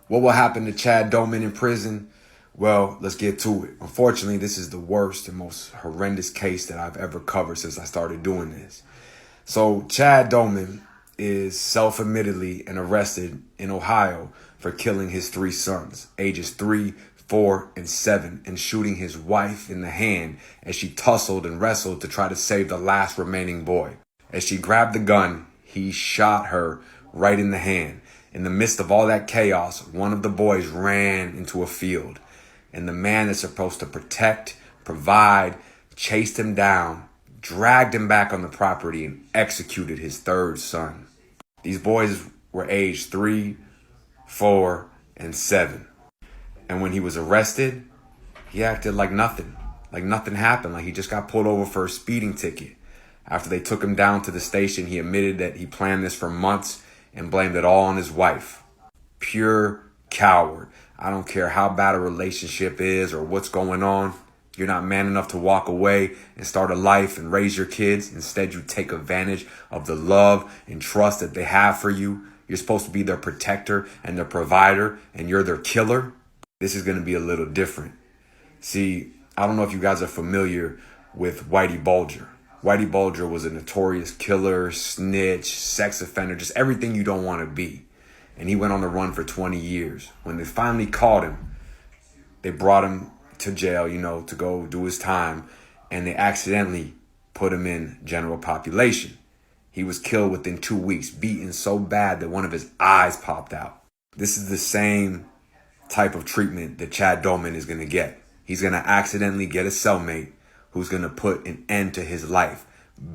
What will happen to Chad Doerman in prison? Well, let's get to it. Unfortunately, this is the worst and most horrendous case that I've ever covered since I started doing this. So Chad Doerman is self-admittedly and arrested in Ohio for killing his 3 sons, ages 3, 4, and 7, and shooting his wife in the hand as she tussled and wrestled to try to save the last remaining boy. As she grabbed the gun, he shot her right in the hand. In the midst of all that chaos, one of the boys ran into a field, and the man that's supposed to protect, provide, chased him down, dragged him back on the property, and executed his 3rd son. These boys were aged 3, 4, and 7. And when he was arrested, he acted like nothing happened, like he just got pulled over for a speeding ticket. After they took him down to the station, he admitted that he planned this for months and blamed it all on his wife. Pure coward. I don't care how bad a relationship is or what's going on. You're not man enough to walk away and start a life and raise your kids. Instead, you take advantage of the love and trust that they have for you. You're supposed to be their protector and their provider, and you're their killer. This is going to be a little different. See, I don't know if you guys are familiar with Whitey Bulger. Whitey Bulger was a notorious killer, snitch, sex offender, just everything you don't want to be. And he went on the run for 20 years. When they finally caught him, they brought him to jail, to go do his time. And they accidentally put him in general population. He was killed within 2 weeks, beaten so bad that one of his eyes popped out. This is the same type of treatment that Chad Doerman is going to get. He's going to accidentally get a cellmate who's going to put an end to his life,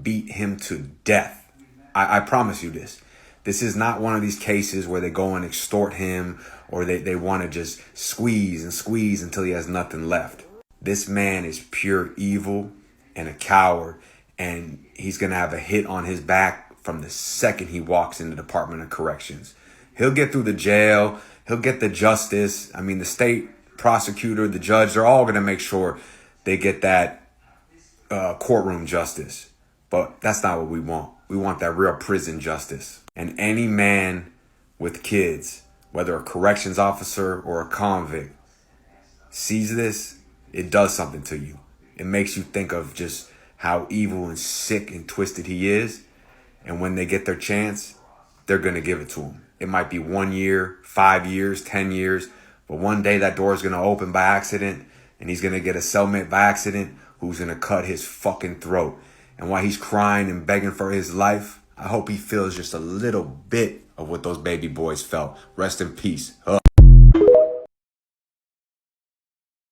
beat him to death. I promise you this. This is not one of these cases where they go and extort him or they want to just squeeze and squeeze until he has nothing left. This man is pure evil and a coward, and he's going to have a hit on his back from the second he walks in the Department of Corrections. He'll get through the jail. He'll get the justice. The state prosecutor, the judge, they're all going to make sure they get that courtroom justice. But that's not what we want. We want that real prison justice. And any man with kids, whether a corrections officer or a convict, sees this, it does something to you. It makes you think of just how evil and sick and twisted he is. And when they get their chance, they're going to give it to him. It might be 1 year, 5 years, 10 years. But one day that door is going to open by accident, and he's going to get a cellmate by accident who's going to cut his fucking throat. And while he's crying and begging for his life, I hope he feels just a little bit of what those baby boys felt. Rest in peace.